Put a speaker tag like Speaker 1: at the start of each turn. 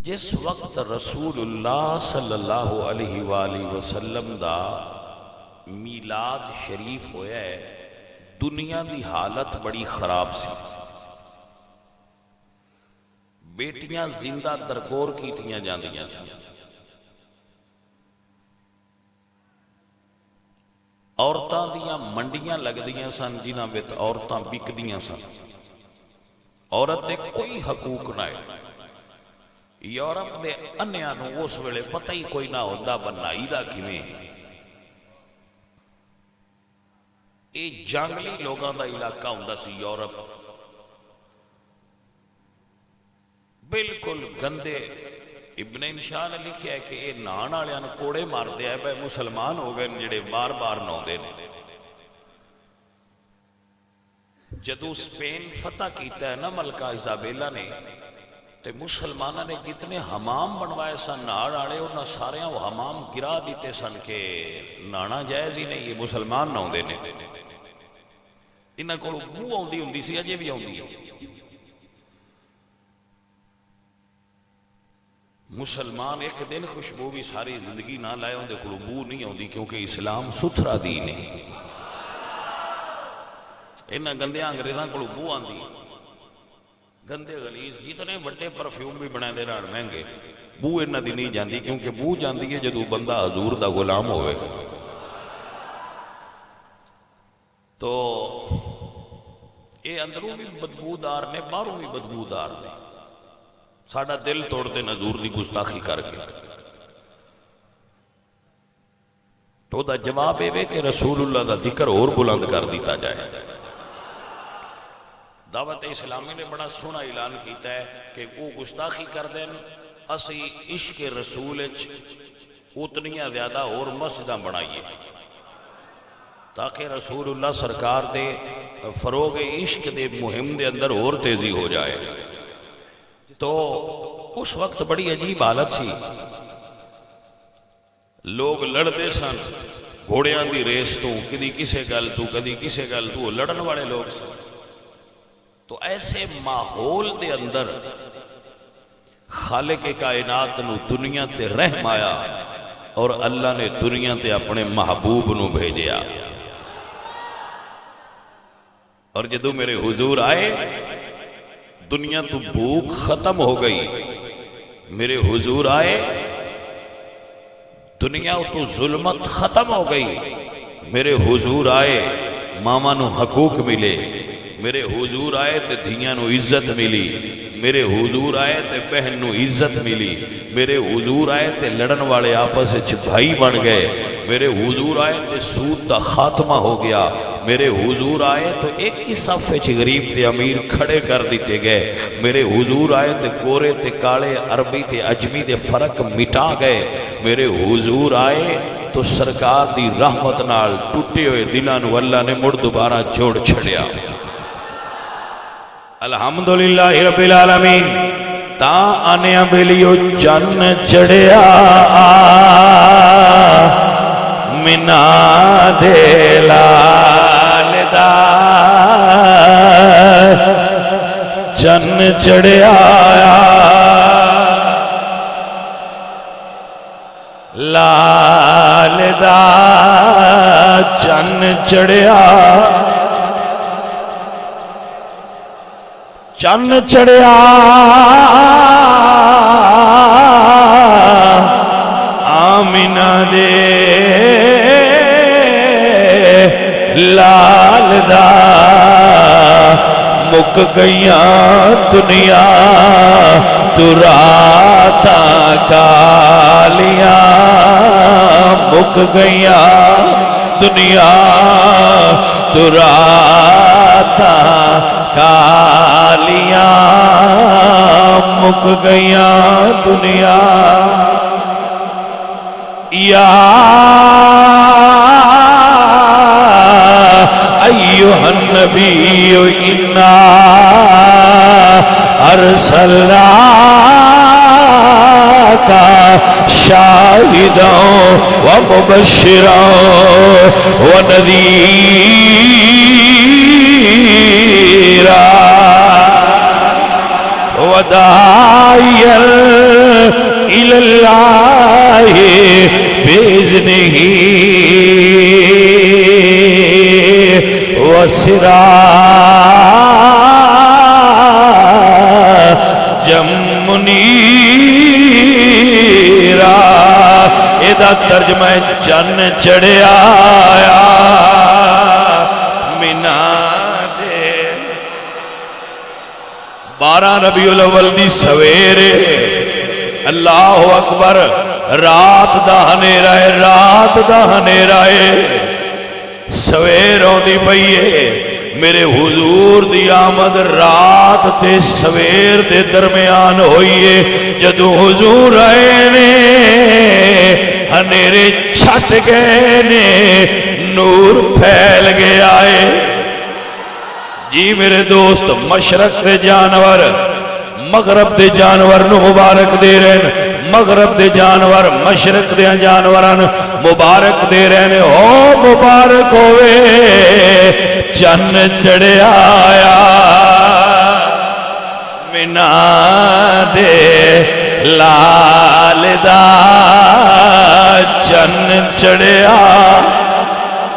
Speaker 1: جس وقت رسول اللہ صلی اللہ علیہ وآلہ وسلم دا میلاد شریف ہویا ہے، دنیا دی حالت بڑی خراب سی. بیٹیاں زندہ درگور کیتیاں جاندیاں سن، عورتاں دیاں منڈیاں لگدیاں سن جنہاں وچ عورتاں بکدیاں سن. عورت دے کوئی حقوق نہ ہے. یورپ دے انیاں نو اس ویلے پتہ ہی کوئی نہ ہوندا بنائی دا کیویں. اے جنگلی لوگاں دا علاقہ ہوندا سی یورپ، بالکل گندے. ابن انشاء نے لکھیا ہے کہ اے نان والےاں نوں کوڑے مار دیا ہے، مسلمان ہو گئے جڑے بار بار نہوندے نے. جدو سپین فتح کیتا ہے نا ملکہ ایزابیلا نے، تے مسلمانہ نے جتنے حمام بنوائے سن نہاڑ آڑے انہاں سارے وہ حمام گرا دیتے سن کہ نہانا جائز ہی نہیں، یہ مسلمان نہوندے نے. انہاں کول بو آوندی ہوندی سی، اجے بھی آوندی ہے. مسلمان ایک دن خوشبو بھی ساری زندگی نہ لائے ہوندے کول بو نہیں آوندی، کیونکہ اسلام ستھرا دین ہے. انہاں گندیاں انگریزاں کول بو آندی، گندے غلیظ جتنے بڑے پرفیوم بھی بنا دے رہن مہنگے، بو انہاں دی نہیں جاندی، کیونکہ بو جاندی ہے جدو بندہ حضور دا غلام ہوئے. تو اے اندروں بھی بدبودار نے، باہروں بھی بدبودار نے. ساڑھا دل توڑ دے حضور دی گستاخی کر کے. تو دا جواب ہے کہ رسول اللہ دا ذکر اور بلند کر دیتا جائے. دعوت اسلامی نے بڑا سونا اعلان کیتا ہے کہ وہ گستاخی کر دیں، اسی عشق رسول اتنیاں زیادہ اور مسجدہ بنائیے تاکہ رسول اللہ سرکار دے فروغ عشق دے مہم دے اندر اور تیزی ہو جائے. تو اس وقت بڑی عجیب حالت سی. لوگ لڑتے سن گھوڑیاں دی ریس تو، کدی کسے گل تو، کدی کسے گل تو، لڑن والے لوگ سن. تو ایسے ماحول دے اندر خالق کائنات نو دنیا تے رحم آیا اور اللہ نے دنیا تے اپنے محبوب نو بھیجیا. اور جدو میرے حضور آئے دنیا تو بھوک ختم ہو گئی. میرے حضور آئے دنیا تو ظلمت ختم ہو گئی. میرے حضور آئے ماما نو حقوق ملے. میرے حضور آئے تے دھیاں نو عزت ملی. میرے حضور آئے تے بہن نو عزت ملی. میرے حضور آئے تے لڑن والے آپس بھائی بن گئے. میرے حضور آئے تے سود دا خاتمہ ہو گیا. میرے حضور آئے تو ایک ہی صف وچ غریب تے امیر کھڑے کر دیتے گئے. میرے حضور آئے تے گورے تے کالے، عربی تے اجمی دے فرق مٹا گئے. میرے حضور آئے تو سرکار دی رحمت نال ٹوٹے ہوئے دلاں نو اللہ نے مڑ دوبارہ جوڑ چھڑیا. الحمدللہ رب العالمین. تا آنیا بیلیو چن چڑیا منا دے لال دا، چن چڑیا لال دا، چن چڑیا چن چڑیا آمینہ دے لال دا. مک گئیاں دنیا تو راتاں کالیاں، مک گئیاں دنیا تو راتاں کالیاں، مک گئیاں دنیا. یا ایوہ النبی انا ارسلناک شاہدا و مبشرا و نذیرا وداعیا اللہ بإذنہ وسراجا منیرا۔ ادا ترجمہ ہے چن چڑھیا آیا مینا دے 12 ربیع الاول دی سویرے اللہ اکبر رات دا ہنیرا ہے رات دا ہنیرا ہے سویروں دی پئیے میرے حضور دی آمد رات تے سویر دے درمیان ہوئیے جدو حضور آئے نے ہنیرے چھٹ گئے نے نور پھیل گیا ہے جی میرے دوست مشرق دے جانور مغرب دے جانور نو مبارک دے رہے ہیں مغرب دے جانور مشرق دے جانوران مبارک دے رہے ہیں او مبارک ہوئے چن چڑھیا آیا مینا دے لال دا چن چڑھیا